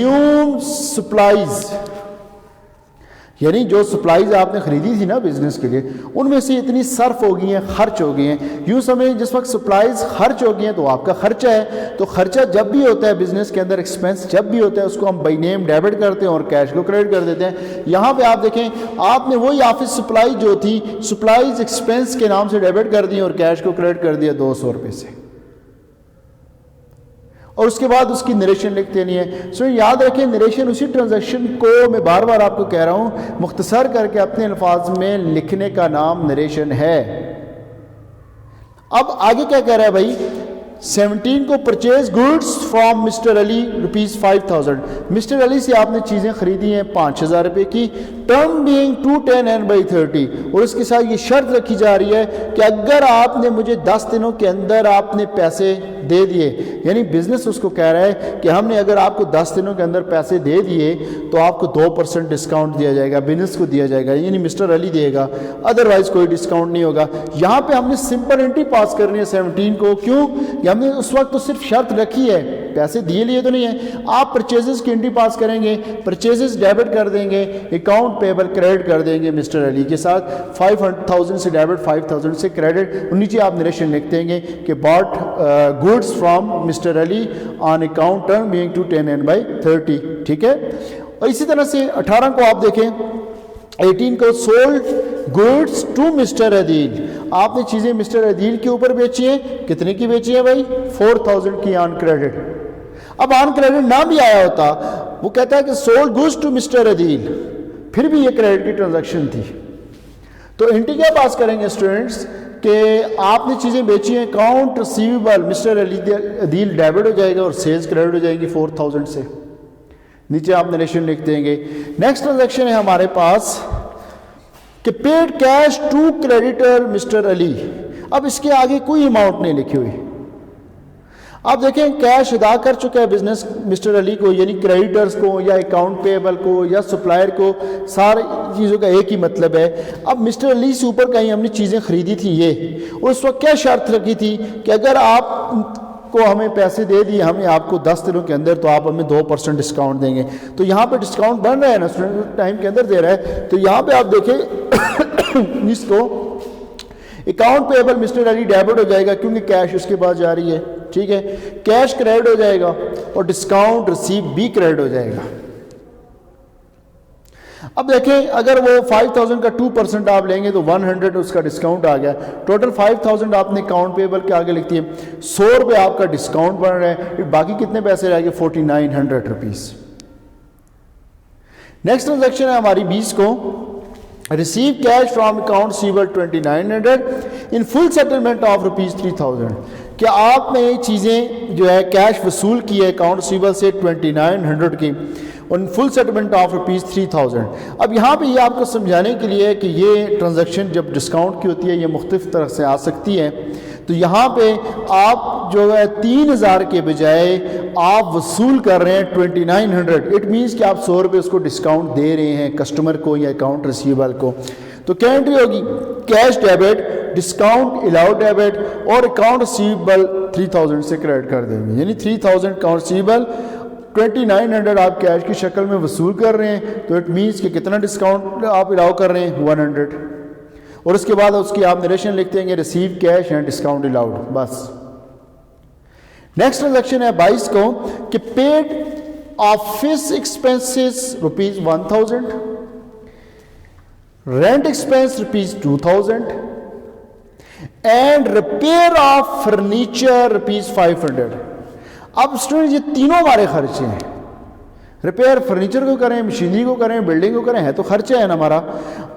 Consume supplies, यानी जो supplies आपने खरीदी थी ना बिजनेस के लिए, उनमें से इतनी सर्फ हो गई हैं, खर्च हो गई हैं। यूँ समझें जिस वक्त सप्लाईज खर्च हो गई हैं तो आपका खर्चा है। तो खर्चा जब भी होता है बिजनेस के अंदर, एक्सपेंस जब भी होता है, उसको हम बाई नेम डेबिट करते हैं और कैश को क्रेडिट कर देते हैं। यहाँ पे आप देखें, आपने वही ऑफिस सप्लाई जो थी, सप्लाईज एक्सपेंस के नाम से डेबिट कर दी और कैश को क्रेडिट कर दिया 200 रुपये से, और उसके बाद उसकी नरेशन लिखते नहीं है। सो याद रखें, नरेशन उसी ट्रांजैक्शन को, मैं बार बार आपको कह रहा हूँ, मुख्तसर करके अपने अल्फाज में लिखने का नाम नरेशन है। अब आगे क्या कह रहा है भाई, 17 को purchase goods from mister Ali ₹5000। Mister Ali से आपने चीज़ें खरीदी हैं 5000 रुपये की, टर्म बीइंग 210/30, और इसके साथ ये शर्त रखी जा रही है कि अगर आपने मुझे 10 दिनों के अंदर आपने पैसे दे दिए, यानी बिजनेस उसको कह रहा है कि हमने अगर आपको 10 दिनों के अंदर पैसे दे दिए तो आपको 2% डिस्काउंट दिया जाएगा, बिजनेस को दिया जाएगा, यानी मिस्टर अली देगा, अदरवाइज कोई डिस्काउंट नहीं होगा। यहाँ पे हमने सिंपल एंट्री पास करनी है 17 को। क्यों? हमने उस वक्त तो सिर्फ शर्त रखी है, पैसे दिए लिए तो नहीं है। आप परचेजेस की एंट्री पास करेंगे, परचेजेस डेबिट कर देंगे, अकाउंट पेबल क्रेडिट कर देंगे मिस्टर अली के साथ, 5000 से डेबिट, 5000 से क्रेडिट, और नीचे आप नरेशन लिख देंगे कि bought goods from mister Ali on account term being 210/30, ठीक है। और इसी तरह से 18 को आप देखें, 18 को sold goods to mister Adeel, आपने चीज़ें मिस्टर अदील के ऊपर बेची हैं, कितने की बेची है भाई? 4000 की ऑन क्रेडिट। अब ऑन क्रेडिट ना भी आया होता, वो कहता है कि sold goods to mister Adeel, फिर भी ये क्रेडिट की ट्रांजैक्शन थी। तो एंट्री क्या पास करेंगे स्टूडेंट्स कि आपने चीज़ें बेची हैं, account receivable mister Adeel debit हो जाएगा और सेल्स क्रेडिट हो जाएगी 4000 से। नीचे आप नरेशन लिख देंगे। नेक्स्ट ट्रांजैक्शन है हमारे पास कि paid cash to creditor mister Ali. अब इसके आगे कोई अमाउंट नहीं लिखी हुई। आप देखें, कैश अदा कर चुका है बिजनेस मिस्टर अली को, यानी क्रेडिटर्स को या अकाउंट पेबल को या सप्लायर को, सारी चीज़ों का एक ही मतलब है। अब मिस्टर अली से ऊपर कहीं हमने चीज़ें खरीदी थी ये, और उस वक्त क्या शर्त रखी थी कि अगर आप को हमें पैसे दे दिए हमने आपको 10 दिनों के अंदर, तो आप हमें 2% डिस्काउंट देंगे। तो यहाँ पे डिस्काउंट बन रहा है ना, स्टूडेंट टाइम के अंदर दे रहा है। तो यहाँ पे आप देखें, इसको account payable mister Ali debit हो जाएगा क्योंकि कैश उसके पास जा रही है, ठीक है, कैश क्रेडिट हो जाएगा और डिस्काउंट रिसीव भी क्रेडिट हो जाएगा। अब देखें, अगर वो 5000 का 2% आप लेंगे तो 100 उसका डिस्काउंट आ गया। टोटल 5000 आपने अकाउंट पेबल के आगे लिखती है, 100 रुपये आपका डिस्काउंट बन रहा है, बाकी कितने पैसे रह गए? 4900 रुपीज़। नेक्स्ट ट्रांजैक्शन है हमारी 20 को, receive cash from account receivable 2900 in full settlement of ₹3000। क्या आपने ये चीज़ें जो है कैश वसूल की है अकाउंट रिसीवेबल से 2900 की, और फुल सेटलमेंट ऑफ ₹3000। अब यहाँ पे ये आपको समझाने के लिए कि ये ट्रांजैक्शन जब डिस्काउंट की होती है ये मुख्तलिफ तरह से आ सकती है। तो यहाँ पे आप जो है 3000 के बजाय आप वसूल कर रहे हैं 2900, इट मीन्स कि आप 100 रुपये उसको डिस्काउंट दे रहे हैं कस्टमर को या अकाउंट रिसीवेबल को। तो क्या एंट्री होगी? Cash debit, discount allowed debit, और अकाउंट रिसीवेबल 3000 से क्रेडिट कर देंगे, यानी 3000 अकाउंट रिसीवेबल, 2900 आप कैश की शक्ल में वसूल कर रहे हैं। तो इट मीन्स कि कितना डिस्काउंट आप अलाउ कर रहे हैं? 100। और उसके बाद उसकी आप नरेशन लिख देंगे, receive cash and discount allowed, बस। नेक्स्ट ट्रांजैक्शन है 22 को कि paid office expenses ₹1000, rent expense ₹2000 and repair of furniture ₹500। अब स्टूडेंट ये तीनों हमारे खर्चे हैं, रिपेयर फर्नीचर को करें, मशीनरी को करें, बिल्डिंग को करें, है तो खर्चा है ना हमारा।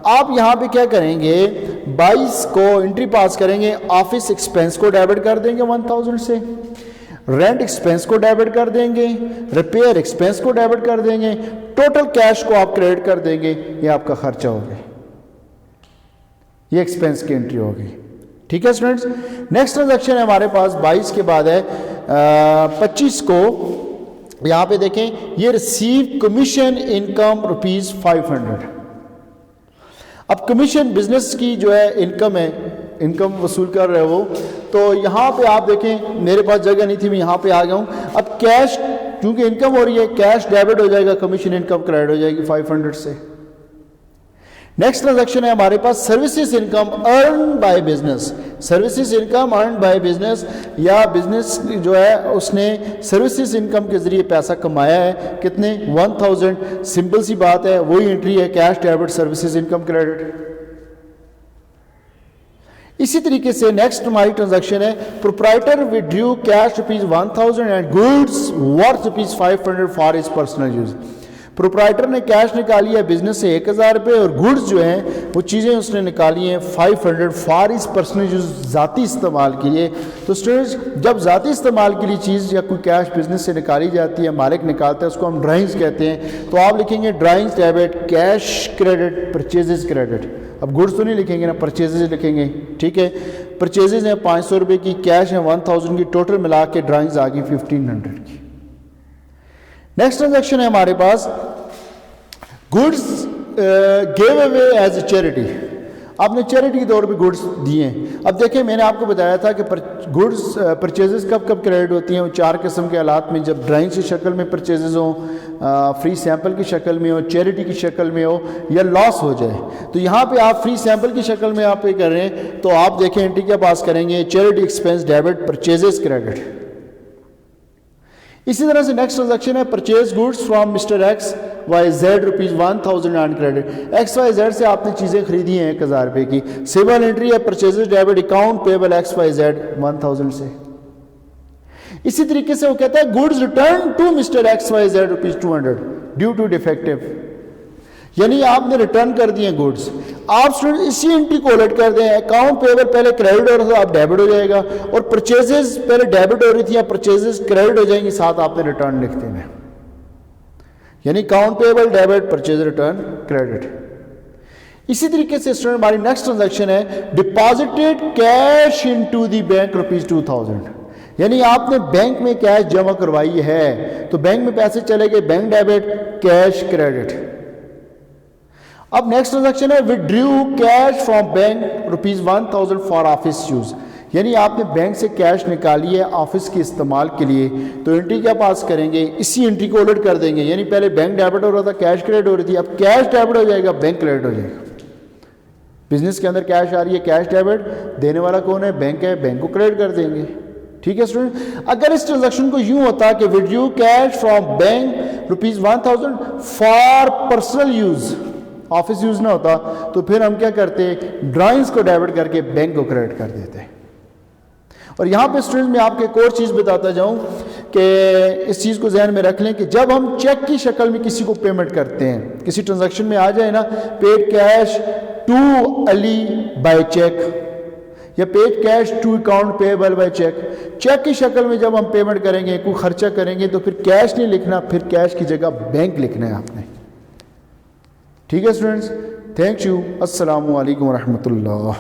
आप यहाँ पे क्या करेंगे? 22 को एंट्री पास करेंगे, ऑफिस एक्सपेंस को डेबिट कर देंगे 1000 से, रेंट एक्सपेंस को डेबिट कर देंगे, रिपेयर एक्सपेंस को डेबिट कर देंगे, टोटल कैश को आप क्रेडिट कर देंगे। ये आपका खर्चा हो गया, ये एक्सपेंस की एंट्री होगी, ठीक है स्टूडेंट्स। नेक्स्ट ट्रांजैक्शन है हमारे पास 22 के बाद है 25 को, यहाँ पे देखें, ये रिसीव कमीशन इनकम ₹500। अब कमीशन बिजनेस की जो है इनकम है, इनकम वसूल कर रहे हो। तो यहाँ पे आप देखें, मेरे पास जगह नहीं थी, मैं यहाँ पे आ गया हूँ। अब कैश کیونکہ انکم ہو رہی ہے کیش ڈیبٹ ہو جائے گا, کمیشن انکم کریڈٹ ہو جائے گی 500 سے. نیکسٹ ٹرانزیکشن ہے ہمارے پاس services income earn by business. Services income earn by business, یا بزنس جو ہے اس نے سروسز انکم کے ذریعے پیسہ کمایا ہے, کتنے 1000. سمپل سی بات ہے, وہی انٹری ہے cash debit services income credit. اسی طریقے سے نیکسٹ ہماری ٹرانزیکشن ہے proprietor withdrew cash ₹1000 and goods worth ₹500 for his personal use. Proprietor نے کیش نکالی ہے بزنس سے ₹1000 اور گڈس جو ہیں وہ چیزیں اس نے نکالی ہیں 500 فار ہز پرسنل یوز, ذاتی استعمال کے لیے. تو اسٹوڈنٹس جب ذاتی استعمال کے لیے چیز یا کوئی کیش بزنس سے نکالی جاتی ہے, مالک نکالتا ہے, اس کو ہم ڈرائنگز کہتے ہیں. تو آپ لکھیں گے drawings debit cash credit purchases credit. اب گڈس تو نہیں لکھیں گے نا, پرچیزز لکھیں گے, ٹھیک ہے. پرچیزز ہیں ₹500 کی, کیش ہیں 1000 کی, ٹوٹل ملا کے ڈرائنگز آ گئی 1500 کی. نیکسٹ ٹرانزیکشن ہے ہمارے پاس goods give away as a charity. آپ نے چیریٹی کے طور پہ گڈس دیے ہیں. اب دیکھیں میں نے آپ کو بتایا تھا کہ گڈس پرچیزز کب کب کریڈٹ ہوتی ہیں. وہ 4 قسم کے حالات میں, جب ڈرائنگ کی شکل میں پرچیزز ہوں, فری سیمپل کی شکل میں ہو, چیریٹی کی شکل میں ہو, یا لاس ہو جائے. تو یہاں پہ آپ فری سیمپل کی شکل میں آپ پے کر رہے ہیں, تو آپ دیکھیں انٹری کیا پاس کریں گے charity expense debit purchases credit. اسی طرح سے نیکسٹ ٹرانزیکشن ہے purchase goods from mister X Y Z ₹1000 on credit. X Y Z سے آپ نے چیزیں خریدی ہیں ₹1000 کی. سیول انٹری ہے purchases debit account payable X Y Z 1000 سے. اسی طریقے سے وہ کہتا ہے goods return to mister X Y Z ₹200 due to defective, یعنی آپ نے ریٹرن کر دیے گڈس. آپ اسی انٹری کو الٹ کر دیں, اکاؤنٹ پیبل پہلے کریڈٹ ہو رہا تھا اب ڈیبٹ ہو جائے گا, اور پرچیزز پہلے ڈیبٹ ہو رہی تھی اب پرچیزز کریڈٹ ہو جائیں گی, ساتھ آپ نے ریٹرن لکھ دینا ہے. یعنی account payable debit purchase return credit. اسی طریقے سے اسٹوڈنٹ ہماری نیکسٹ ٹرانزیکشن ہے deposited cash into the bank ₹2000. یعنی آپ نے بینک میں کیش جمع کروائی ہے, تو بینک میں پیسے چلے گئے بینک ڈیبٹ کیش کریڈٹ. اب نیکسٹ ٹرانزیکشن ہے withdrew cash from bank ₹1000 for office use. یعنی آپ نے بینک سے کیش نکالی ہے آفس کے استعمال کے لیے, تو انٹری کیا پاس کریں گے, اسی انٹری کو الٹ کر دیں گے. یعنی پہلے بینک ڈیبٹ ہو رہا تھا کیش کریڈٹ ہو رہی تھی, اب کیش ڈیبٹ ہو جائے گا بینک کریڈٹ ہو جائے گا. بزنس کے اندر کیش آ رہی ہے کیش ڈیبٹ, دینے والا کون ہے بینک ہے, بینک کو کریڈٹ کر دیں گے. ٹھیک ہے اسٹوڈنٹ. اگر اس ٹرانزیکشن کو یوں ہوتا کہ withdrew cash from bank ₹1000 for personal use, office use نہ ہوتا, تو پھر ہم کیا کرتے ڈرائنگز کو ڈیبٹ کر کے بینک کو کریڈٹ کر دیتے. اور یہاں پہ اسٹوڈنٹ میں آپ کو ایک اور چیز بتاتا جاؤں کہ اس چیز کو ذہن میں رکھ لیں کہ جب ہم چیک کی شکل میں کسی کو پیمنٹ کرتے ہیں, کسی ٹرانزیکشن میں آ جائے نا paid cash to Ali by cheque, یا paid cash to account payable by cheque, cheque کی شکل میں جب ہم پیمنٹ کریں گے کوئی خرچہ کریں گے تو پھر کیش نہیں لکھنا, پھر کیش کی جگہ بینک لکھنا ہے آپ نے. ٹھیک ہے اسٹوڈنٹس, تھینک یو, السلام علیکم ورحمۃ اللہ.